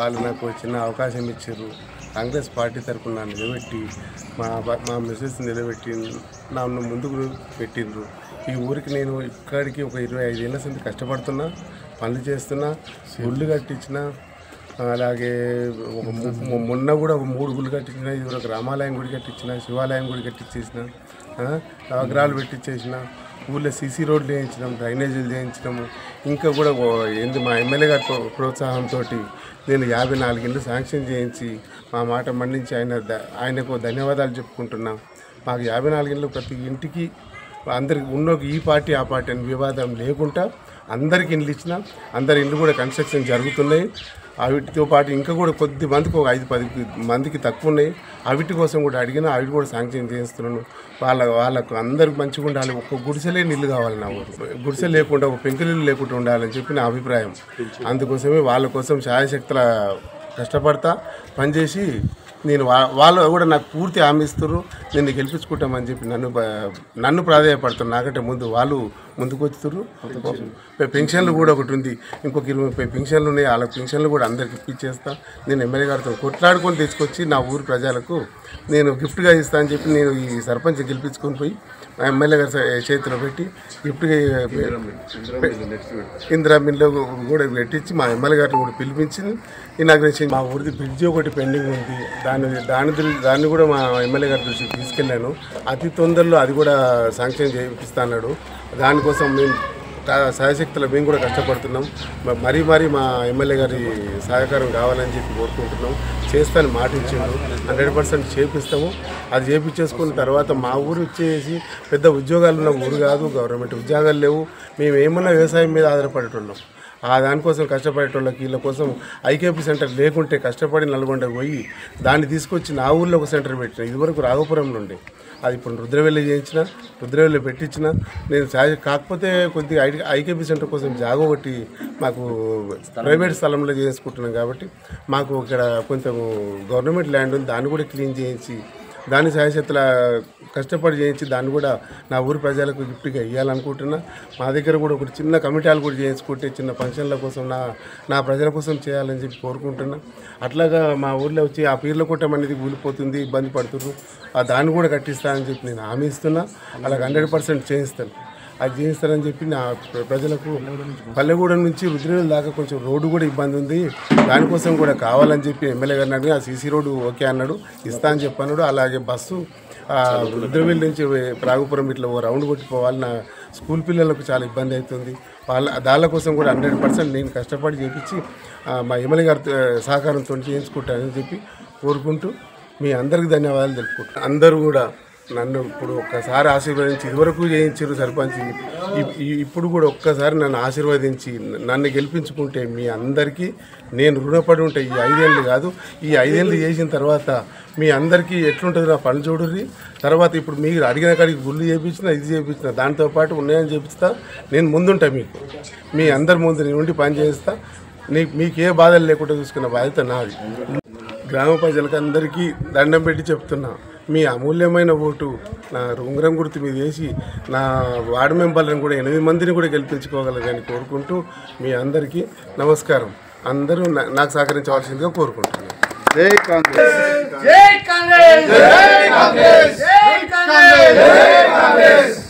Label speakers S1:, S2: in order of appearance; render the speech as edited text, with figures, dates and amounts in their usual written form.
S1: వాళ్ళు నాకు చిన్న అవకాశం ఇచ్చారు. కాంగ్రెస్ పార్టీ తరఫున నన్ను నిలబెట్టి మా మిసెస్ నిలబెట్టి నన్ను ముందుకు పెట్టిండ్రు. ఈ ఊరికి నేను ఇక్కడికి ఒక 25 ఏళ్ళ సంది కష్టపడుతున్నా, పనులు చేస్తున్నా, గుళ్ళు కట్టించిన, అలాగే మొన్న కూడా ఒక 3 గుళ్ళు కట్టించిన, ఇది ఒక రామాలయం గుడి కట్టించిన, శివాలయం గుడి కట్టించేసిన, నవగ్రహాలు పెట్టించేసిన, ఊళ్ళో సీసీ రోడ్లు చేయించినాం, డ్రైనేజీలు చేయించినాము. ఇంకా కూడా ఏంది మా ఎమ్మెల్యే గారి ప్రోత్సాహంతో నేను 54 ఇళ్ళు శాంక్షన్ చేయించి మా మాట మన్నించి ఆయనకు ధన్యవాదాలు చెప్పుకుంటున్నాం. మాకు 54 ఇళ్ళు ప్రతి ఇంటికి అందరికి ఉన్నోకి ఈ పార్టీ ఆ పార్టీ అని వివాదం లేకుండా అందరికి ఇండ్లు ఇచ్చినా, అందరి ఇండ్లు కూడా కన్స్ట్రక్షన్ జరుగుతున్నాయి. వీటితో పాటు ఇంకా కూడా కొద్ది మందికి ఒక 5-10 మందికి తక్కువ ఉన్నాయి. వీటి కోసం కూడా అడిగినా అవి కూడా శాంక్షన్ చేస్తున్నాను. వాళ్ళకు అందరికి మంచిగా ఉండాలి. ఒక్క గుడిసెలే నీళ్ళు కావాలి. నా ఊరు గుడిసె లేకుండా ఒక పెంకులు లేకుండా ఉండాలని చెప్పి నా అభిప్రాయం. అందుకోసమే వాళ్ళ కోసం శాయశక్తుల కష్టపడతా పనిచేసి నేను వాళ్ళు కూడా నాకు పూర్తి హామీ ఇస్తారు. నేను గెలిపించుకుంటామని చెప్పి నన్ను ప్రాధాన్యపడతాను. నాకంటే ముందు వాళ్ళు ముందుకు వచ్చుతారు. పెన్షన్లు కూడా ఒకటి ఉంది, ఇంకొక 20 పెన్షన్లు ఉన్నాయి. వాళ్ళ పెన్షన్లు కూడా అందరికి ఇప్పించేస్తా. నేను ఎమ్మెల్యే గారితో కొట్లాడుకొని తెచ్చుకొచ్చి నా ఊరు ప్రజలకు నేను గిఫ్ట్గా ఇస్తా అని చెప్పి నేను ఈ సర్పంచ్ గెలిపించుకొని పోయి ఎమ్మెల్యే గారి చేతిలో పెట్టి గిఫ్ట్గా ఇందిరా మిల్లు కూడా పెట్టించి మా ఎమ్మెల్యే గారిని కూడా పిలిపించి ఇనాగ్రేషన్. మా ఊరిది బ్రిడ్జి ఒకటి పెండింగ్ ఉంది. దాన్ని కూడా మా ఎమ్మెల్యే గారి దృష్టికి తీసుకెళ్ళాను. అతి తొందరలో అది కూడా శాంక్షన్ చేయిస్తా అన్నాడు. దానికోసం మేము సహాయశక్తులు మేము కూడా కష్టపడుతున్నాం. మరీ మా ఎమ్మెల్యే గారి సహకారం కావాలని చెప్పి కోరుకుంటున్నాం. చేస్తాను మాట ఇచ్చిండు, 100% చేపిస్తాము. అది చేపించేసుకున్న తర్వాత మా ఊరు వచ్చేసి పెద్ద ఉద్యోగాలు ఉన్న ఊరు కాదు, గవర్నమెంట్ ఉద్యోగాలు లేవు. మేము ఏమన్నా వ్యవసాయం మీద ఆధారపడేటోళ్ళం. దానికోసం కష్టపడేటోళ్ళకి వీళ్ళ కోసం ఐకేపీ సెంటర్ లేకుంటే కష్టపడి నల్గొండకు పోయి దాన్ని తీసుకొచ్చి నా ఊళ్ళో ఒక సెంటర్ పెట్టిన. ఇదివరకు రాఘపురంలో ఉండే, అది ఇప్పుడు రుద్రవెల్లి చేయించిన, రుద్రవెల్లి పెట్టించిన. నేను కాకపోతే కొద్దిగా ఐకేపీ సెంటర్ కోసం జాగ ఒకటి మాకు ప్రైవేట్ స్థలంలో చేసుకుంటున్నాం కాబట్టి మాకు ఇక్కడ కొంచెం గవర్నమెంట్ ల్యాండ్ ఉంది. దాన్ని కూడా క్లీన్ చేయించి దాన్ని శాయశక్తుల కష్టపడి చేయించి దాన్ని కూడా నా ఊరి ప్రజలకు గిఫ్ట్గా ఇవ్వాలనుకుంటున్నా. మా దగ్గర కూడా ఒకటి చిన్న కమిటీలు కూడా చేయించుకుంటే చిన్న ఫంక్షన్ల కోసం నా ప్రజల కోసం చేయాలని చెప్పి కోరుకుంటున్నా. అట్లాగా మా ఊర్లో వచ్చి ఆ పీర్ల కూటం అనేది కూలిపోతుంది, ఇబ్బంది పడుతున్నారు. దాన్ని కూడా కట్టిస్తానని చెప్పి నేను హామీ ఇస్తున్నా. అలాగ 100% చేయిస్తాను. అది చేయిస్తానని చెప్పి నా ప్రజలకు పల్లెగూడెం నుంచి రుద్రవేలు దాకా కొంచెం రోడ్డు కూడా ఇబ్బంది ఉంది. దానికోసం కూడా కావాలని చెప్పి ఎమ్మెల్యే గారిని అడిగి ఆ సీసీ రోడ్డు ఓకే అన్నాడు, ఇస్తా అని చెప్పన్నాడు. అలాగే బస్సు రుద్రవేలు నుంచి రాఘపురం ఇట్లా ఓ రౌండ్ కొట్టిపోవాలి. నా స్కూల్ పిల్లలకు చాలా ఇబ్బంది అవుతుంది. దాని కోసం కూడా 100% నేను కష్టపడి చేపించి మా ఎమ్మెల్యే గారి సహకారంతో చేయించుకుంటానని చెప్పి కోరుకుంటూ మీ అందరికీ ధన్యవాదాలు తెలుపుకుంటాను. అందరూ కూడా నన్ను ఇప్పుడు ఒక్కసారి ఆశీర్వదించి, ఇదివరకు చేయించారు సర్పంచ్, ఇప్పుడు కూడా ఒక్కసారి నన్ను ఆశీర్వదించి నన్ను గెలిపించుకుంటే మీ అందరికీ నేను రుణపడి ఉంటే ఈ 5 ఏళ్ళు కాదు, ఈ 5 ఏళ్ళు చేసిన తర్వాత మీ అందరికీ ఎట్లుంటుంది నా పని చూడుర్రి. తర్వాత ఇప్పుడు మీరు అడిగిన కాడికి గుళ్ళు చేయించిన, ఇది చేయించిన, దాంతోపాటు ఉన్నాయని చేపిస్తా. నేను ముందుంటా, మీ అందరి ముందు నేను ఉండి పని చేయిస్తా. మీకు ఏ బాధలు లేకుండా చూసుకున్న బాధ్యత నాది. గ్రామ ప్రజలకు అందరికీ దండం పెట్టి చెప్తున్నా, మీ అమూల్యమైన ఓటు నా ఉంగరం గుర్తు మీద వేసి నా వార్డు మెంబర్లను కూడా 8 మందిని కూడా గెలిపించుకోగలరని కోరుకుంటూ మీ అందరికీ నమస్కారం. అందరూ నాకు సహకరించవలసిందిగా కోరుకుంటున్నాను.
S2: జై కాంగ్రెస్, జై కాంగ్రెస్, జై కాంగ్రెస్, జై కాంగ్రెస్, జై కాంగ్రెస్.